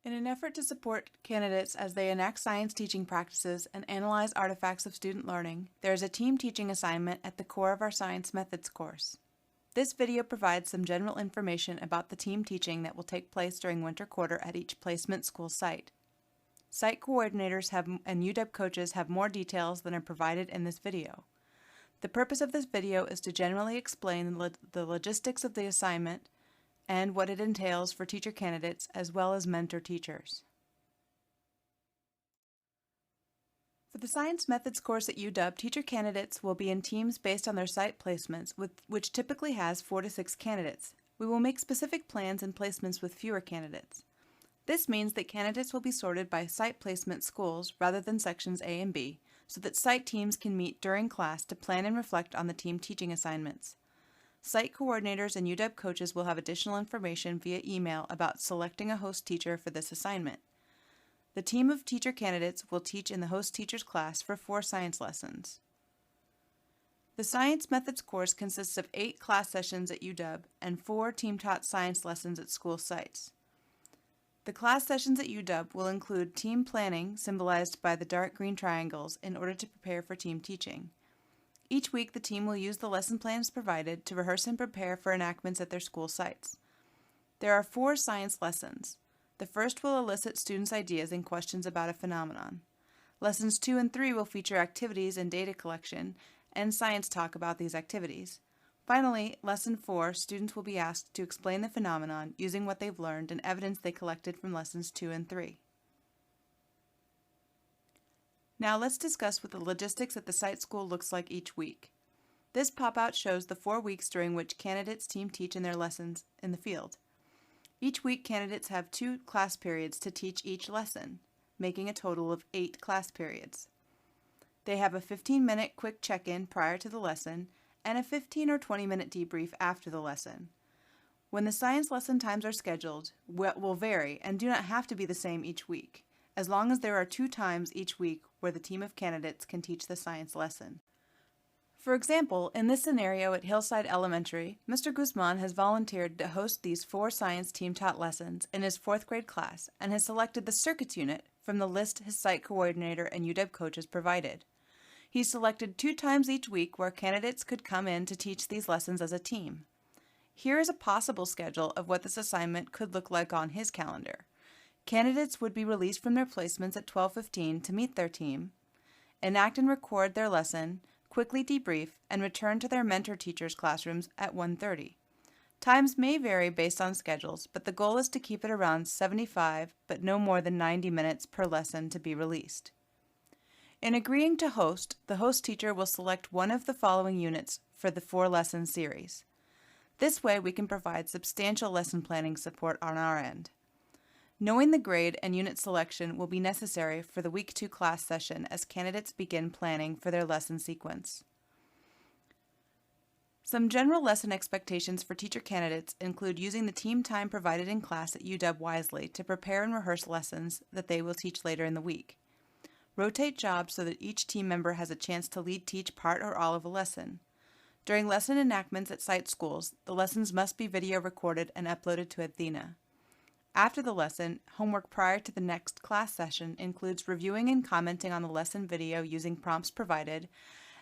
In an effort to support candidates as they enact science teaching practices and analyze artifacts of student learning, there is a team teaching assignment at the core of our Science Methods course. This video provides some general information about the team teaching that will take place during winter quarter at each placement school site. Site coordinators and UW coaches have more details than are provided in this video. The purpose of this video is to generally explain the logistics of the assignment and what it entails for teacher candidates as well as mentor teachers. For the Science Methods course at UW, teacher candidates will be in teams based on their site placements, which typically has 4 to 6 candidates. We will make specific plans and placements with fewer candidates. This means that candidates will be sorted by site placement schools rather than sections A and B, so that site teams can meet during class to plan and reflect on the team teaching assignments. Site coordinators and UW coaches will have additional information via email about selecting a host teacher for this assignment. The team of teacher candidates will teach in the host teacher's class for 4 science lessons. The Science Methods course consists of 8 class sessions at UW and 4 team-taught science lessons at school sites. The class sessions at UW will include team planning, symbolized by the dark green triangles, in order to prepare for team teaching. Each week, the team will use the lesson plans provided to rehearse and prepare for enactments at their school sites. There are 4 science lessons. The first will elicit students' ideas and questions about a phenomenon. Lessons 2 and 3 will feature activities and data collection and science talk about these activities. Finally, Lesson 4, students will be asked to explain the phenomenon using what they've learned and evidence they collected from Lessons 2 and 3. Now let's discuss what the logistics at the site school looks like each week. This pop-out shows the 4 weeks during which candidates team teach in their lessons in the field. Each week, candidates have 2 class periods to teach each lesson, making a total of 8 class periods. They have a 15-minute quick check-in prior to the lesson and a 15 or 20-minute debrief after the lesson. When the science lesson times are scheduled, will vary and do not have to be the same each week, as long as there are 2 times each week where the team of candidates can teach the science lesson. For example, in this scenario at Hillside Elementary, Mr. Guzman has volunteered to host these 4 science team-taught lessons in his 4th grade class and has selected the circuits unit from the list his site coordinator and UW coaches provided. He selected 2 times each week where candidates could come in to teach these lessons as a team. Here is a possible schedule of what this assignment could look like on his calendar. Candidates would be released from their placements at 12:15 to meet their team, enact and record their lesson, quickly debrief, and return to their mentor teachers' classrooms at 1:30. Times may vary based on schedules, but the goal is to keep it around 75 but no more than 90 minutes per lesson to be released. In agreeing to host, the host teacher will select one of the following units for the 4-lesson series. This way we can provide substantial lesson planning support on our end. Knowing the grade and unit selection will be necessary for the Week 2 class session as candidates begin planning for their lesson sequence. Some general lesson expectations for teacher candidates include using the team time provided in class at UW wisely to prepare and rehearse lessons that they will teach later in the week. Rotate jobs so that each team member has a chance to lead teach part or all of a lesson. During lesson enactments at site schools, the lessons must be video recorded and uploaded to Athena. After the lesson, homework prior to the next class session includes reviewing and commenting on the lesson video using prompts provided,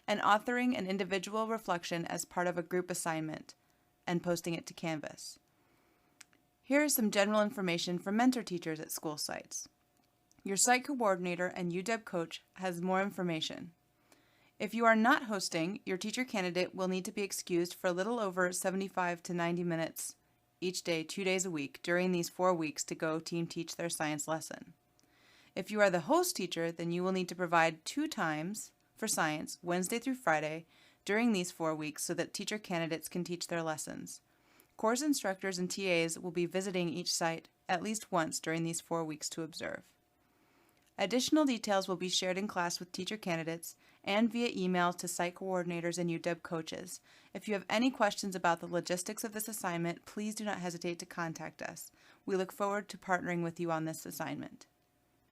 and authoring an individual reflection as part of a group assignment, and posting it to Canvas. Here is some general information for mentor teachers at school sites. Your site coordinator and UW coach has more information. If you are not hosting, your teacher candidate will need to be excused for a little over 75 to 90 minutes each day, 2 days a week, during these 4 weeks to go team teach their science lesson. If you are the host teacher, then you will need to provide 2 times for science, Wednesday through Friday, during these 4 weeks so that teacher candidates can teach their lessons. Course instructors and TAs will be visiting each site at least once during these 4 weeks to observe. Additional details will be shared in class with teacher candidates and via email to site coordinators and UW coaches. If you have any questions about the logistics of this assignment, please do not hesitate to contact us. We look forward to partnering with you on this assignment.